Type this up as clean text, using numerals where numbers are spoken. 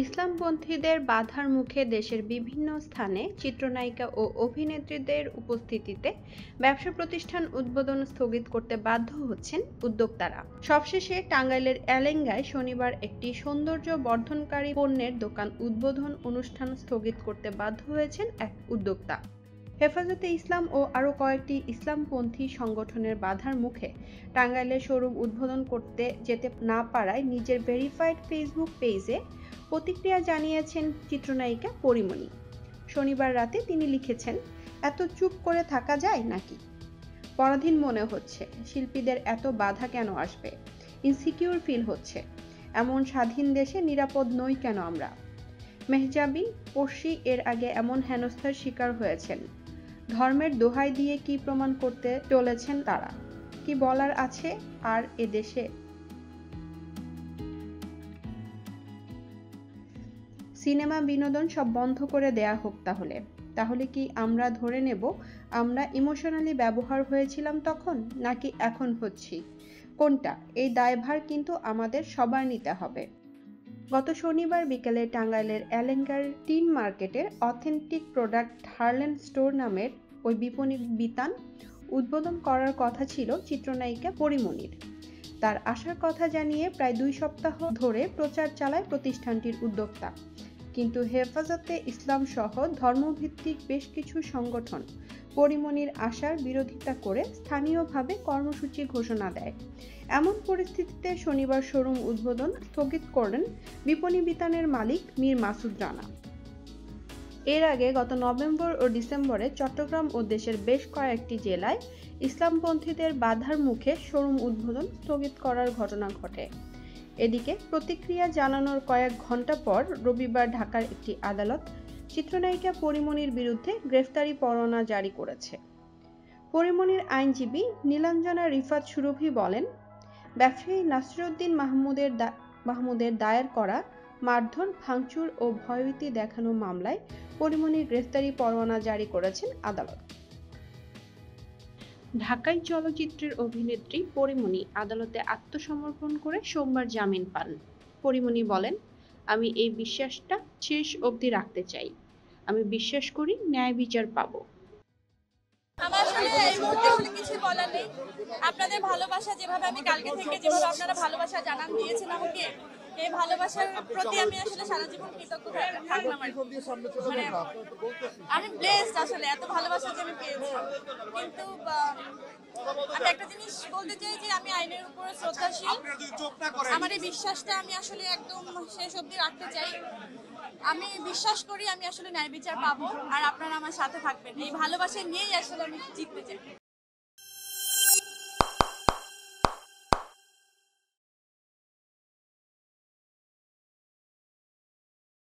ইসলামপন্থীদের বাধার মুখে দেশের বিভিন্ন স্থানে চিত্রনায়িকা ও অভিনেত্রীদের উপস্থিতিতে ব্যবসা প্রতিষ্ঠান উদ্বোধন স্থগিত করতে বাধ্য হচ্ছেন উদ্যোক্তারা। সবশেষে টাঙ্গাইলের এলেঙ্গায় শনিবার একটি সৌন্দর্য বর্ধনকারী পণ্যের দোকান উদ্বোধন অনুষ্ঠান স্থগিত করতে বাধ্য হয়েছেন এক উদ্যোক্তা। হেফাজতে ইসলাম ও আরও কয়েকটি ইসলামপন্থী সংগঠনের বাধার মুখে টাঙ্গাইলের শোরুম উদ্বোধন করতে যেতে না পারায় নিজের ভেরিফাইড ফেসবুক পেজে প্রতিক্রিয়া জানিয়েছেন চিত্রনায়িকা পরীমণি। শনিবার রাতে তিনি লিখেছেন, এত চুপ করে থাকা যায় নাকি? পরাধীন মনে হচ্ছে, শিল্পীদের এত বাধা কেন আসবে? ইনসিকিউর ফিল হচ্ছে, এমন স্বাধীন দেশে নিরাপদ নই কেন আমরা? মেহজাবি পড়শি এর আগে এমন হেনস্থার শিকার হয়েছেন। ধর্মের দোহাই দিয়ে কি প্রমাণ করতে চলেছেন তারা? কি বলার আছে আর এদেশে? সিনেমা বিনোদন সব বন্ধ করে দেয়া হোক তাহলে কি আমরা ধরে নেব আমরা ইমোশনালি ব্যবহার হয়েছিলাম তখন, নাকি এখন হচ্ছি? কোনটা? এই দায়ভার কিন্তু আমাদের সবার নিতে হবে। গত শনিবার বিকেলে টাঙ্গাইলের এলেঙ্গার টিন মার্কেটের অথেন্টিক প্রোডাক্ট হারল্যান স্টোর নামের ওই বিপণী বিতান উদ্বোধন করার কথা ছিল চিত্রনায়িকা পরীমণির। তার আসার কথা জানিয়ে প্রায় 2 সপ্তাহ ধরে প্রচার চালায় প্রতিষ্ঠানটির উদ্যোক্তা, কিন্তু হেফাজতে ইসলাম সহ ধর্মভিত্তিক বেশ কিছু সংগঠন পরীমণির আসার বিরোধিতা করে স্থানীয়ভাবে কর্মসূচি ঘোষণা দেয়। এমন পরিস্থিতিতে শনিবার শোরুম উদ্বোধন স্থগিত করেন বিপণী বিতানের মালিক মীর মাসুদ রানা। এর আগে গত নভেম্বর ও ডিসেম্বরে চট্টগ্রাম ও দেশের বেশ কয়েকটি জেলায় ইসলামপন্থীদের বাধার মুখে শোরুম উদ্বোধন স্থগিত করার ঘটনা ঘটে। এদিকে প্রতিক্রিয়া জানানোর কয়েক ঘণ্টা পর রবিবার ঢাকার একটি আদালত চিত্রনায়িকা পরীমণির বিরুদ্ধে গ্রেফতারি পরোয়ানা জারি করেছে। পরীমণির আইনজীবী নীলাঞ্জনা রিফাত সুরভি বলেন, ব্যবসায়ী নাসিরউদ্দিন মাহমুদের দায়ের করা মারধর, ভাঙচুর ও ভয়ভীতি দেখানো মামলায় পরীমণির গ্রেফতারি পরোয়ানা জারি করেছেন আদালত। ঢাকাই চলচ্চিত্রের অভিনেত্রী পরীমণি আদালতে আত্মসমর্পণ করে সোমবার জামিন পান। পরীমণি বলেন, আমি এই বিশ্বাসটা শেষ অবধি রাখতে চাই। আমি বিশ্বাস করি ন্যায় বিচার পাবো। আমার আসলে এই মুহূর্তে আসলে কিছু বলার নেই। আপনাদের ভালোবাসা যেভাবে আমি কালকে থেকে যেভাবে আপনারা ভালোবাসা জানান দিয়েছেন আমাকে, এই ভালোবাসার প্রতি আমি আসলে সারা জীবন কৃতজ্ঞ থাকলাম। মানে আমি ব্লেসড আসলে এত ভালোবাসা যে আমি পেয়েছি। কিন্তু আমি একটা জিনিস বলতে চাই যে আমি আইনের উপরে শ্রদ্ধাশীল। আমার এই বিশ্বাসটা আমি আসলে একদম শেষ অবধি রাখতে চাই। আমি বিশ্বাস করি আমি আসলে ন্যায় বিচার পাবো, আর আপনারা আমার সাথে থাকবেন। এই ভালোবাসা নিয়েই আসলে আমি জিততে চাই।